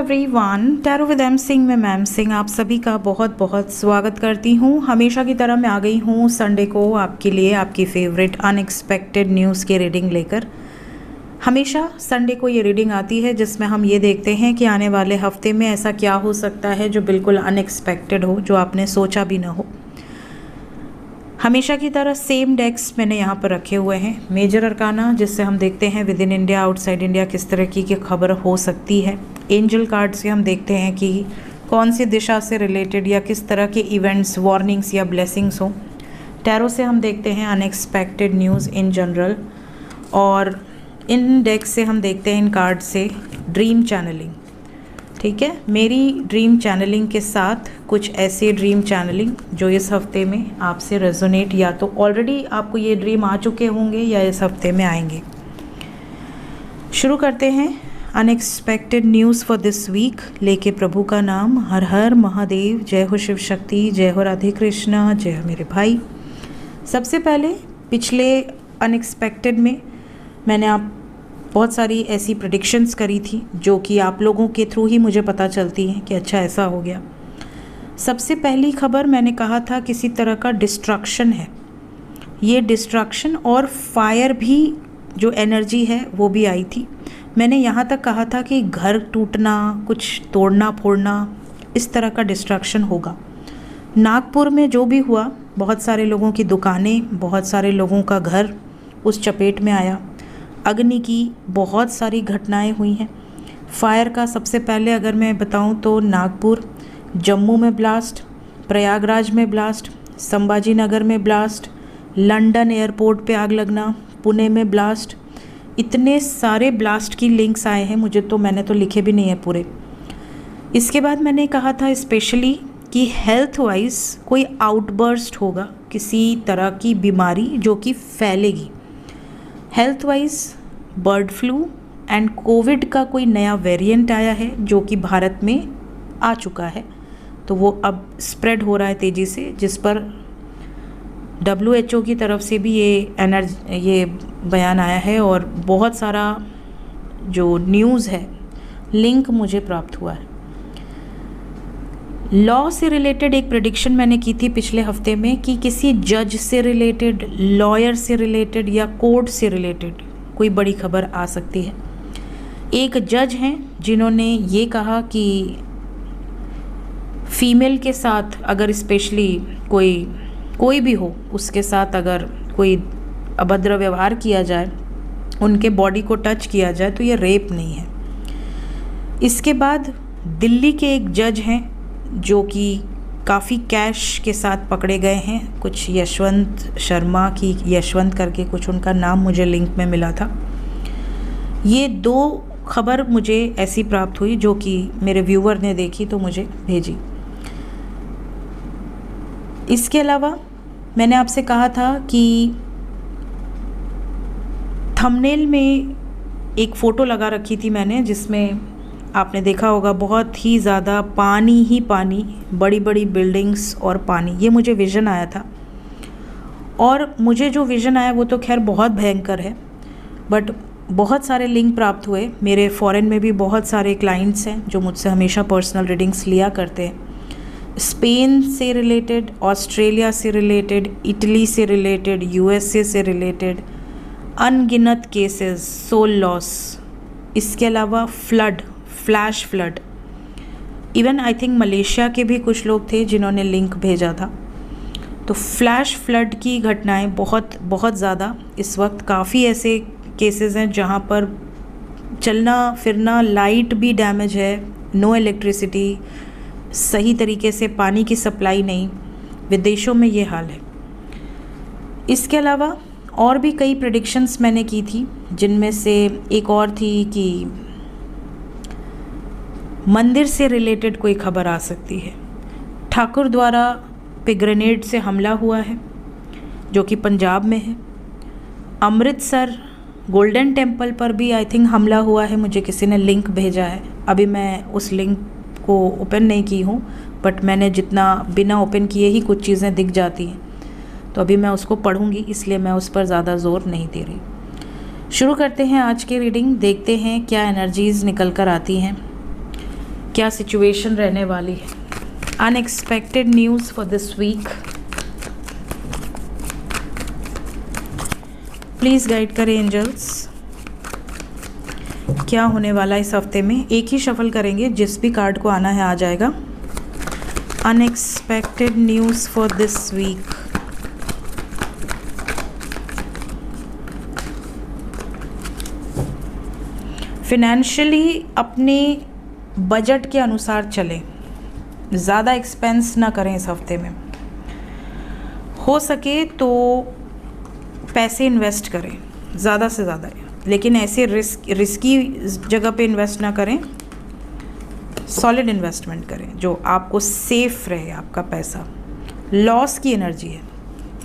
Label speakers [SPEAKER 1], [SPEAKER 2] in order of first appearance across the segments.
[SPEAKER 1] Everyone, tarot with M Singh में ma'am Singh आप सभी का बहुत बहुत स्वागत करती हूँ। हमेशा की तरह मैं आ गई हूँ संडे को आपके लिए आपकी फेवरेट अनएक्सपेक्टेड न्यूज़ की रीडिंग लेकर। हमेशा संडे को ये रीडिंग आती है जिसमें हम ये देखते हैं कि आने वाले हफ्ते में ऐसा क्या हो सकता है जो बिल्कुल अनएक्सपेक्टेड हो, जो आपने सोचा भी ना हो। हमेशा की तरह सेम डेक्स मैंने यहाँ पर रखे हुए हैं, मेजर अरकाना, जिससे हम देखते हैं with in India outside India किस तरह की खबर हो सकती है। एंजल कार्ड से हम देखते हैं कि कौन सी दिशा से रिलेटेड या किस तरह के इवेंट्स, वार्निंग्स या ब्लेसिंग्स हो। टैरो से हम देखते हैं अनएक्सपेक्टेड न्यूज़ इन जनरल, और इन डेक्स से हम देखते हैं इन कार्ड से ड्रीम चैनलिंग। ठीक है, मेरी ड्रीम चैनलिंग के साथ कुछ ऐसे ड्रीम चैनलिंग जो इस हफ्ते में आपसे रेजोनेट, या तो ऑलरेडी आपको ये ड्रीम आ चुके होंगे या इस हफ्ते में आएंगे। शुरू करते हैं unexpected news for this week, लेके प्रभु का नाम। हर हर महादेव, जय हो शिव शक्ति, जय हो राधे कृष्णा, जय हो मेरे भाई। सबसे पहले पिछले अनएक्सपेक्टेड में मैंने आप बहुत सारी ऐसी प्रेडिक्शंस करी थी जो कि आप लोगों के थ्रू ही मुझे पता चलती हैं कि अच्छा ऐसा हो गया। सबसे पहली खबर मैंने कहा था किसी तरह का डिस्ट्रक्शन है। ये डिस्ट्रक्शन और फायर भी जो एनर्जी है वो भी आई थी। मैंने यहाँ तक कहा था कि घर टूटना, कुछ तोड़ना फोड़ना, इस तरह का डिस्ट्रक्शन होगा। नागपुर में जो भी हुआ, बहुत सारे लोगों की दुकानें, बहुत सारे लोगों का घर उस चपेट में आया। अग्नि की बहुत सारी घटनाएं हुई हैं। फायर का सबसे पहले अगर मैं बताऊं तो नागपुर, जम्मू में ब्लास्ट, प्रयागराज में ब्लास्ट, संभाजी नगर में ब्लास्ट, लंदन एयरपोर्ट पे आग लगना, पुणे में ब्लास्ट, इतने सारे ब्लास्ट की लिंक्स आए हैं मुझे, तो मैंने तो लिखे भी नहीं है पूरे। इसके बाद मैंने कहा था स्पेशली कि हेल्थ वाइज कोई आउटबर्स्ट होगा, किसी तरह की बीमारी जो कि फैलेगी। Health wise bird flu and Covid का कोई नया वेरिएंट आया है जो कि भारत में आ चुका है, तो वो अब स्प्रेड हो रहा है तेज़ी से, जिस पर WHO की तरफ से भी ये बयान आया है, और बहुत सारा जो न्यूज़ है लिंक मुझे प्राप्त हुआ है। लॉ से रिलेटेड एक प्रेडिक्शन मैंने की थी पिछले हफ्ते में कि किसी जज से रिलेटेड, लॉयर से रिलेटेड या कोर्ट से रिलेटेड कोई बड़ी खबर आ सकती है। एक जज हैं जिन्होंने ये कहा कि फीमेल के साथ अगर स्पेशली कोई भी हो, उसके साथ अगर कोई अभद्र व्यवहार किया जाए, उनके बॉडी को टच किया जाए, तो ये रेप नहीं है। इसके बाद दिल्ली के एक जज हैं जो कि काफ़ी कैश के साथ पकड़े गए हैं, कुछ यशवंत शर्मा की, यशवंत करके कुछ उनका नाम मुझे लिंक में मिला था। ये दो खबर मुझे ऐसी प्राप्त हुई जो कि मेरे व्यूवर ने देखी तो मुझे भेजी। इसके अलावा मैंने आपसे कहा था कि थंबनेल में एक फ़ोटो लगा रखी थी मैंने, जिसमें आपने देखा होगा बहुत ही ज़्यादा पानी ही पानी, बड़ी बड़ी बिल्डिंग्स और पानी। ये मुझे विज़न आया था, और मुझे जो विज़न आया वो तो खैर बहुत भयंकर है, बट बहुत सारे लिंक प्राप्त हुए। मेरे फॉरेन में भी बहुत सारे क्लाइंट्स हैं जो मुझसे हमेशा पर्सनल रीडिंग्स लिया करते हैं। स्पेन से रिलेटेड, ऑस्ट्रेलिया से रिलेटेड, इटली से रिलेटेड, USA से रिलेटेड, अनगिनत केसेस, सोल लॉस। इसके अलावा flash flood, even I think Malaysia के भी कुछ लोग थे जिन्होंने लिंक भेजा था। तो फ्लैश फ्लड की घटनाएं बहुत बहुत ज़्यादा इस वक्त, काफ़ी ऐसे केसेस हैं जहां पर चलना फिरना, लाइट भी डैमेज है, नो इलेक्ट्रिसिटी, सही तरीके से पानी की सप्लाई नहीं। विदेशों में ये हाल है। इसके अलावा और भी कई प्रेडिक्शंस मैंने की थी, जिनमें से एक और थी कि मंदिर से रिलेटेड कोई खबर आ सकती है। ठाकुर द्वारा पे ग्रेनेड से हमला हुआ है जो कि पंजाब में है। अमृतसर गोल्डन टेम्पल पर भी आई थिंक हमला हुआ है, मुझे किसी ने लिंक भेजा है। अभी मैं उस लिंक को ओपन नहीं की हूँ, बट मैंने जितना बिना ओपन किए ही कुछ चीज़ें दिख जाती हैं, तो अभी मैं उसको पढ़ूँगी, इसलिए मैं उस पर ज़्यादा ज़ोर नहीं दे रही। शुरू करते हैं आज की रीडिंग, देखते हैं क्या एनर्जीज़ निकल कर आती हैं। क्या सिचुएशन रहने वाली है। Unexpected news for this week, please guide करें एंजल्स, क्या होने वाला है इस हफ्ते में। एक ही शफल करेंगे, जिस भी कार्ड को आना है आ जाएगा। Unexpected news for this week. Financially अपने बजट के अनुसार चलें, ज़्यादा एक्सपेंस ना करें इस हफ्ते में। हो सके तो पैसे इन्वेस्ट करें ज़्यादा से ज़्यादा, लेकिन ऐसे रिस्की जगह पे इन्वेस्ट ना करें। सॉलिड इन्वेस्टमेंट करें जो आपको सेफ रहे आपका पैसा। लॉस की एनर्जी है,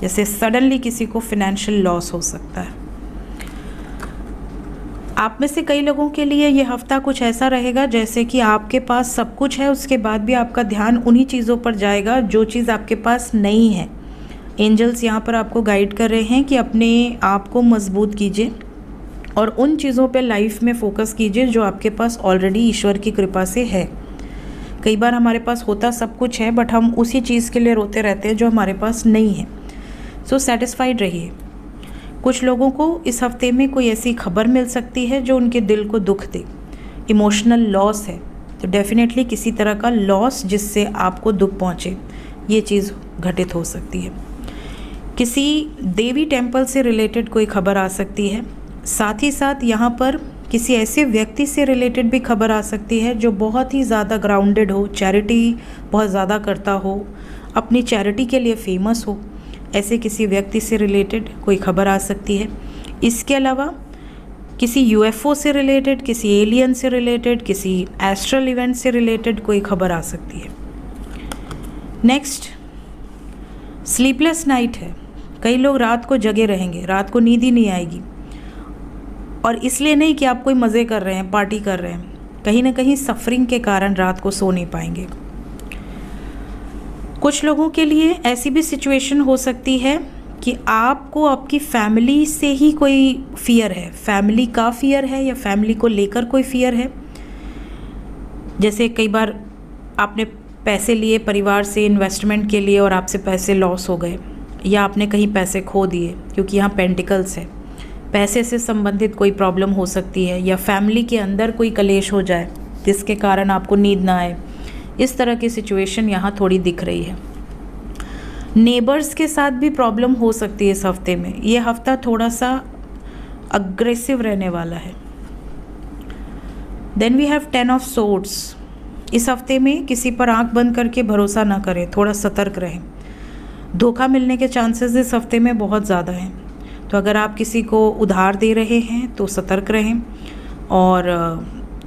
[SPEAKER 1] जैसे सडनली किसी को फिनेंशियल लॉस हो सकता है। आप में से कई लोगों के लिए ये हफ्ता कुछ ऐसा रहेगा जैसे कि आपके पास सब कुछ है, उसके बाद भी आपका ध्यान उन्हीं चीज़ों पर जाएगा जो चीज़ आपके पास नहीं है। एंजल्स यहाँ पर आपको गाइड कर रहे हैं कि अपने आप को मजबूत कीजिए और उन चीज़ों पे लाइफ में फोकस कीजिए जो आपके पास ऑलरेडी ईश्वर की कृपा से है। कई बार हमारे पास होता सब कुछ है, बट हम उसी चीज़ के लिए रोते रहते हैं जो हमारे पास नहीं है। सो सेटिस्फाइड रहिए। कुछ लोगों को इस हफ्ते में कोई ऐसी खबर मिल सकती है जो उनके दिल को दुख दे। इमोशनल लॉस है तो डेफिनेटली किसी तरह का लॉस जिससे आपको दुख पहुँचे, ये चीज़ घटित हो सकती है। किसी देवी टेम्पल से रिलेटेड कोई खबर आ सकती है। साथ ही साथ यहाँ पर किसी ऐसे व्यक्ति से रिलेटेड भी खबर आ सकती है जो बहुत ही ज़्यादा ग्राउंडेड हो, चैरिटी बहुत ज़्यादा करता हो, अपनी चैरिटी के लिए फेमस हो। ऐसे किसी व्यक्ति से रिलेटेड कोई खबर आ सकती है। इसके अलावा किसी यूएफओ से रिलेटेड, किसी एलियन से रिलेटेड, किसी एस्ट्रल इवेंट से रिलेटेड कोई खबर आ सकती है। नेक्स्ट, स्लीपलेस नाइट है। कई लोग रात को जगे रहेंगे, रात को नींद ही नहीं आएगी। और इसलिए नहीं कि आप कोई मज़े कर रहे हैं, पार्टी कर रहे हैं, कहीं ना कहीं सफरिंग के कारण रात को सो नहीं पाएंगे। कुछ लोगों के लिए ऐसी भी सिचुएशन हो सकती है कि आपको आपकी फैमिली से ही कोई फियर है, फैमिली का फियर है या फैमिली को लेकर कोई फियर है। जैसे कई बार आपने पैसे लिए परिवार से इन्वेस्टमेंट के लिए और आपसे पैसे लॉस हो गए, या आपने कहीं पैसे खो दिए, क्योंकि यहाँ पेंटिकल्स है। पैसे से संबंधित कोई प्रॉब्लम हो सकती है, या फैमिली के अंदर कोई कलेश हो जाए जिसके कारण आपको नींद ना आए। इस तरह की सिचुएशन यहाँ थोड़ी दिख रही है। नेबर्स के साथ भी प्रॉब्लम हो सकती है इस हफ्ते में। ये हफ्ता थोड़ा सा अग्रेसिव रहने वाला है। Then we have 10 of swords. इस हफ्ते में किसी पर आंख बंद करके भरोसा ना करें, थोड़ा सतर्क रहें। धोखा मिलने के चांसेस इस हफ्ते में बहुत ज़्यादा हैं। तो अगर आप किसी को उधार दे रहे हैं तो सतर्क रहें। और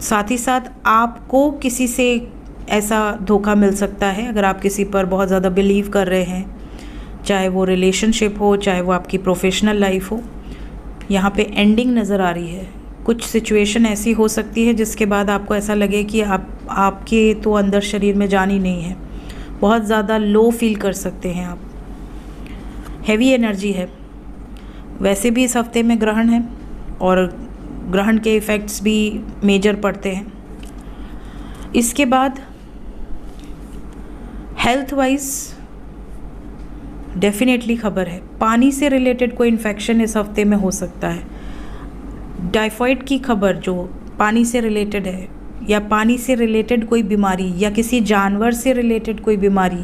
[SPEAKER 1] साथ ही साथ आपको किसी से ऐसा धोखा मिल सकता है अगर आप किसी पर बहुत ज़्यादा बिलीव कर रहे हैं, चाहे वो रिलेशनशिप हो, चाहे वो आपकी प्रोफेशनल लाइफ हो। यहाँ पे एंडिंग नज़र आ रही है। कुछ सिचुएशन ऐसी हो सकती है जिसके बाद आपको ऐसा लगे कि आपके तो अंदर शरीर में जान ही नहीं है, बहुत ज़्यादा लो फील कर सकते हैं आप। हैवी एनर्जी है। वैसे भी इस हफ्ते में ग्रहण है और ग्रहण के इफ़ेक्ट्स भी मेजर पड़ते हैं। इसके बाद हेल्थ वाइज डेफिनेटली खबर है। पानी से रिलेटेड कोई इन्फेक्शन इस हफ्ते में हो सकता है। टाइफाइड की खबर जो पानी से रिलेटेड है, या पानी से रिलेटेड कोई बीमारी, या किसी जानवर से रिलेटेड कोई बीमारी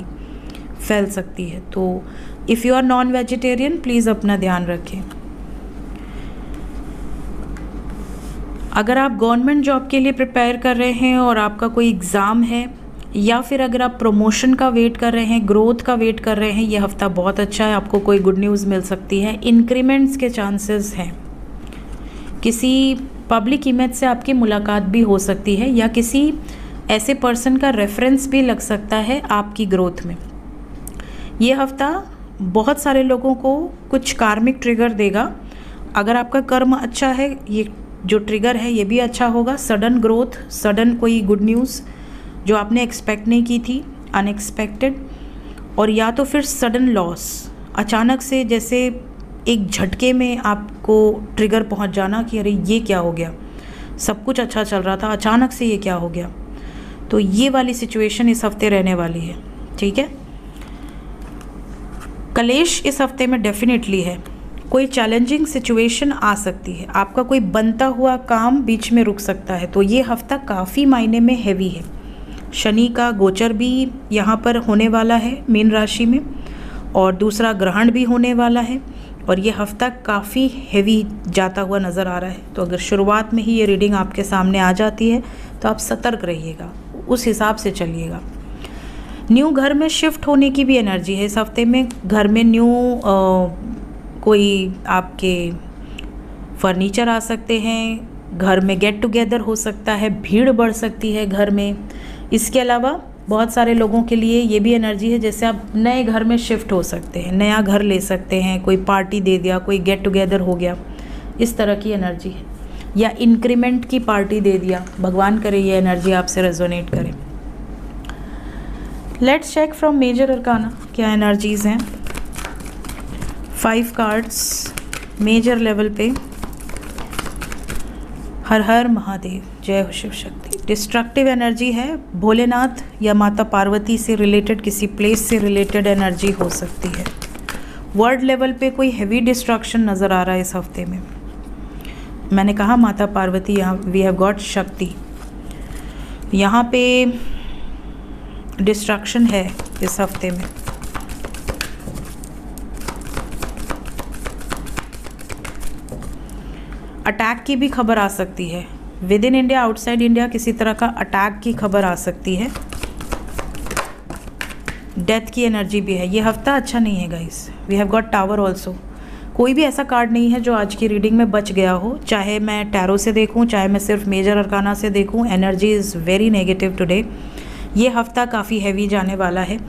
[SPEAKER 1] फैल सकती है। तो if you are non vegetarian, please अपना ध्यान रखें। अगर आप गवर्नमेंट जॉब के लिए प्रिपेयर कर रहे हैं और आपका कोई एग्ज़ाम है, या फिर अगर आप प्रमोशन का वेट कर रहे हैं, ग्रोथ का वेट कर रहे हैं, ये हफ्ता बहुत अच्छा है। आपको कोई गुड न्यूज़ मिल सकती है। इंक्रीमेंट्स के चांसेस हैं। किसी पब्लिक इमेज से आपकी मुलाकात भी हो सकती है, या किसी ऐसे पर्सन का रेफरेंस भी लग सकता है आपकी ग्रोथ में। ये हफ्ता बहुत सारे लोगों को कुछ कार्मिक ट्रिगर देगा। अगर आपका कर्म अच्छा है, ये जो ट्रिगर है ये भी अच्छा होगा। सडन ग्रोथ, सडन कोई गुड न्यूज़ जो आपने एक्सपेक्ट नहीं की थी, अनएक्सपेक्टेड। और या तो फिर सडन लॉस, अचानक से जैसे एक झटके में आपको ट्रिगर पहुंच जाना कि अरे ये क्या हो गया, सब कुछ अच्छा चल रहा था, अचानक से ये क्या हो गया। तो ये वाली सिचुएशन इस हफ्ते रहने वाली है, ठीक है। कलेश इस हफ्ते में डेफिनेटली है, कोई चैलेंजिंग सिचुएशन आ सकती है, आपका कोई बनता हुआ काम बीच में रुक सकता है, तो ये हफ्ता काफ़ी मायने में हैवी है। शनि का गोचर भी यहाँ पर होने वाला है मीन राशि में, और दूसरा ग्रहण भी होने वाला है, और ये हफ्ता काफ़ी हैवी जाता हुआ नज़र आ रहा है। तो अगर शुरुआत में ही ये रीडिंग आपके सामने आ जाती है तो आप सतर्क रहिएगा, उस हिसाब से चलिएगा। न्यू घर में शिफ्ट होने की भी एनर्जी है इस हफ्ते में। घर में न्यू कोई आपके फर्नीचर आ सकते हैं, घर में गेट टुगेदर हो सकता है, भीड़ बढ़ सकती है घर में। इसके अलावा बहुत सारे लोगों के लिए ये भी एनर्जी है जैसे आप नए घर में शिफ्ट हो सकते हैं, नया घर ले सकते हैं, कोई पार्टी दे दिया, कोई गेट टुगेदर हो गया, इस तरह की एनर्जी है, या इंक्रीमेंट की पार्टी दे दिया। भगवान करे ये एनर्जी आपसे रेजोनेट करे। Let's check from major arcana क्या एनर्जीज़ हैं। 5 कार्ड्स मेजर लेवल पे। हर हर महादेव, जय हो शिव शक्ति। डिस्ट्रक्टिव एनर्जी है, भोलेनाथ या माता पार्वती से रिलेटेड किसी प्लेस से रिलेटेड एनर्जी हो सकती है। वर्ल्ड लेवल पे कोई हैवी डिस्ट्रक्शन नज़र आ रहा है इस हफ्ते में। मैंने कहा माता पार्वती, यहाँ वी हैव गॉट शक्ति, यहाँ पे डिस्ट्रक्शन है इस हफ्ते में। अटैक की भी खबर आ सकती है, with in India outside India किसी तरह का अटैक की खबर आ सकती है। डेथ की एनर्जी भी है। ये हफ्ता अच्छा नहीं है guys. We have got tower also. कोई भी ऐसा कार्ड नहीं है जो आज की रीडिंग में बच गया हो, चाहे मैं टैरो से देखूं, चाहे मैं सिर्फ मेजर अरकाना से देखूं। Energy is very negative today. ये हफ्ता काफ़ी हैवी जाने वाला है,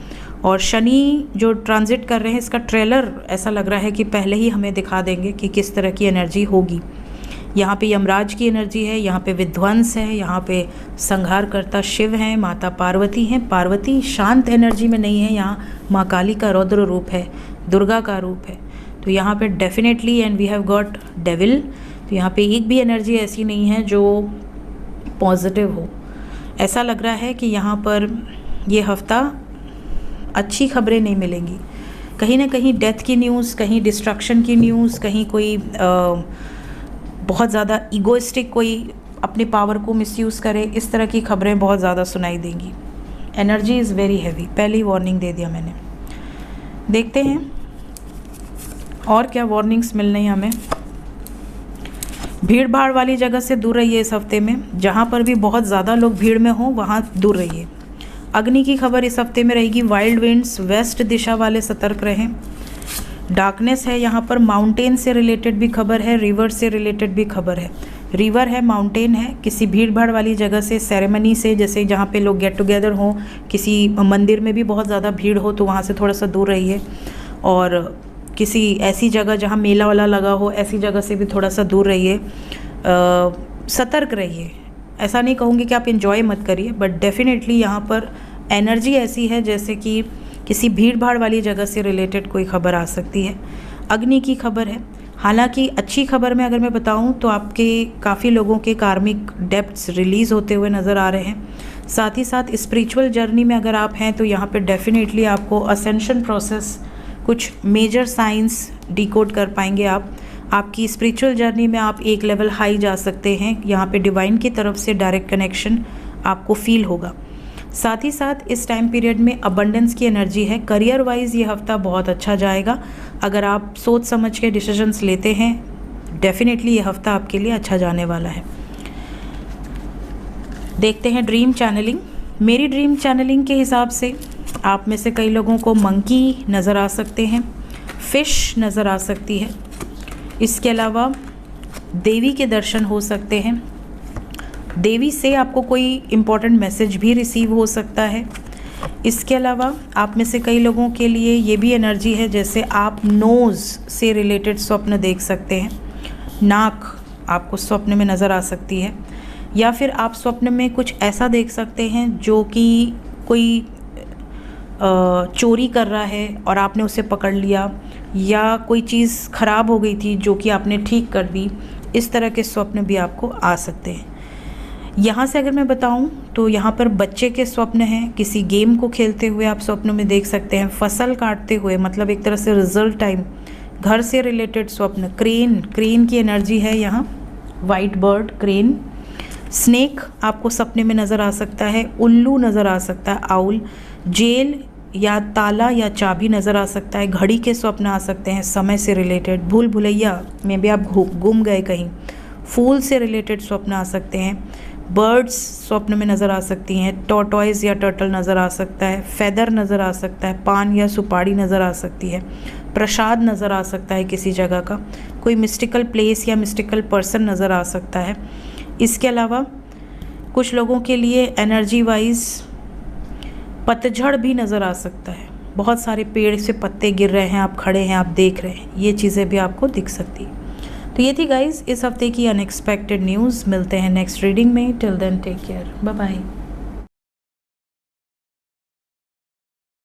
[SPEAKER 1] और शनि जो ट्रांजिट कर रहे हैं इसका ट्रेलर ऐसा लग रहा है कि पहले ही हमें दिखा देंगे कि किस तरह की एनर्जी होगी। यहाँ पे यमराज की एनर्जी है, यहाँ पे विध्वंस है, यहाँ पे संहारकर्ता शिव हैं, माता पार्वती हैं। पार्वती शांत एनर्जी में नहीं है, यहाँ माँ काली का रौद्र रूप है, दुर्गा का रूप है। तो यहाँ पे definitely, and we have got devil, तो यहाँ पे एक भी एनर्जी ऐसी नहीं है जो पॉजिटिव हो। ऐसा लग रहा है कि यहाँ पर ये हफ्ता अच्छी खबरें नहीं मिलेंगी। कहीं ना कहीं डेथ की न्यूज़, कहीं डिस्ट्रक्शन की न्यूज़, कहीं कोई बहुत ज़्यादा ईगोइस्टिक कोई अपने पावर को मिसयूज़ करे, इस तरह की खबरें बहुत ज़्यादा सुनाई देंगी। एनर्जी इज़ वेरी हैवी, पहली वार्निंग दे दिया मैंने। देखते हैं और क्या वार्निंग्स मिल रही हैं हमें। भीड़ भाड़ वाली जगह से दूर रहिए इस हफ्ते में। जहाँ पर भी बहुत ज़्यादा लोग भीड़ में हों वहाँ दूर रहिए। अग्नि की खबर इस हफ्ते में रहेगी। वाइल्ड विंड्स, वेस्ट दिशा वाले सतर्क रहें। डार्कनेस है यहाँ पर। माउंटेन से रिलेटेड भी खबर है, रिवर से रिलेटेड भी खबर है। रिवर है, माउंटेन है, किसी भीड़ भाड़ वाली जगह से, सेरेमनी से, जैसे जहाँ पे लोग गेट टुगेदर हों, किसी मंदिर में भी बहुत ज़्यादा भीड़ हो तो वहाँ से थोड़ा सा दूर रहिए। और किसी ऐसी जगह जहाँ मेला वाला लगा हो, ऐसी जगह से भी थोड़ा सा दूर रहिए, सतर्क रहिए। ऐसा नहीं कहूँगी कि आप इन्जॉय मत करिए, बट डेफिनेटली यहाँ पर एनर्जी ऐसी है जैसे कि किसी भीड़ भाड़ वाली जगह से रिलेटेड कोई खबर आ सकती है। अग्नि की खबर है। हालांकि अच्छी खबर में अगर मैं बताऊं तो आपके काफ़ी लोगों के कार्मिक डेब्ट्स रिलीज़ होते हुए नज़र आ रहे हैं। साथ ही साथ स्पिरिचुअल जर्नी में अगर आप हैं तो यहाँ पे डेफिनेटली आपको असेंशन प्रोसेस, कुछ मेजर साइंस डिकोड कर पाएंगे आप। आपकी स्पिरिचुअल जर्नी में आप एक लेवल हाई जा सकते हैं। यहाँ पे डिवाइन की तरफ से डायरेक्ट कनेक्शन आपको फील होगा। साथ ही साथ इस टाइम पीरियड में अबंडेंस की एनर्जी है। करियर वाइज ये हफ्ता बहुत अच्छा जाएगा। अगर आप सोच समझ के डिसीजंस लेते हैं, डेफिनेटली ये हफ्ता आपके लिए अच्छा जाने वाला है। देखते हैं ड्रीम चैनलिंग। मेरी ड्रीम चैनलिंग के हिसाब से आप में से कई लोगों को मंकी नज़र आ सकते हैं, फिश नज़र आ सकती है। इसके अलावा देवी के दर्शन हो सकते हैं। देवी से आपको कोई इम्पॉर्टेंट मैसेज भी रिसीव हो सकता है। इसके अलावा आप में से कई लोगों के लिए ये भी एनर्जी है जैसे आप नोज़ से रिलेटेड स्वप्न देख सकते हैं। नाक आपको स्वप्न में नज़र आ सकती है, या फिर आप स्वप्न में कुछ ऐसा देख सकते हैं जो कि कोई चोरी कर रहा है और आपने उसे पकड़ लिया, या कोई चीज़ ख़राब हो गई थी जो कि आपने ठीक कर दी। इस तरह के स्वप्न भी आपको आ सकते हैं। यहाँ से अगर मैं बताऊं तो यहाँ पर बच्चे के स्वप्न हैं, किसी गेम को खेलते हुए आप स्वप्नों में देख सकते हैं, फसल काटते हुए मतलब एक तरह से रिजल्ट टाइम, घर से रिलेटेड स्वप्न, क्रेन की एनर्जी है यहाँ, वाइट बर्ड क्रेन, स्नेक आपको सपने में नज़र आ सकता है, उल्लू नज़र आ सकता है, आउल, जेल या ताला या चाबी नज़र आ सकता है, घड़ी के स्वप्न आ सकते हैं समय से रिलेटेड, भूल भुलैया में भी आप गुम गए कहीं, फूल से रिलेटेड स्वप्न आ सकते हैं, बर्ड्स स्वप्न में नज़र आ सकती हैं, टॉर्टॉइज या टर्टल नज़र आ सकता है, फेदर नज़र आ सकता है, पान या सुपारी नज़र आ सकती है, प्रसाद नज़र आ सकता है किसी जगह का, कोई मिस्टिकल प्लेस या मिस्टिकल पर्सन नज़र आ सकता है। इसके अलावा कुछ लोगों के लिए एनर्जी वाइज पतझड़ भी नज़र आ सकता है, बहुत सारे पेड़ से पत्ते गिर रहे हैं, आप खड़े हैं, आप देख रहे हैं, ये चीज़ें भी आपको दिख सकती है। तो ये थी गाइज़ इस हफ्ते की अनएक्सपेक्टेड न्यूज़। मिलते हैं नेक्स्ट रीडिंग में। Till then take care, bye bye.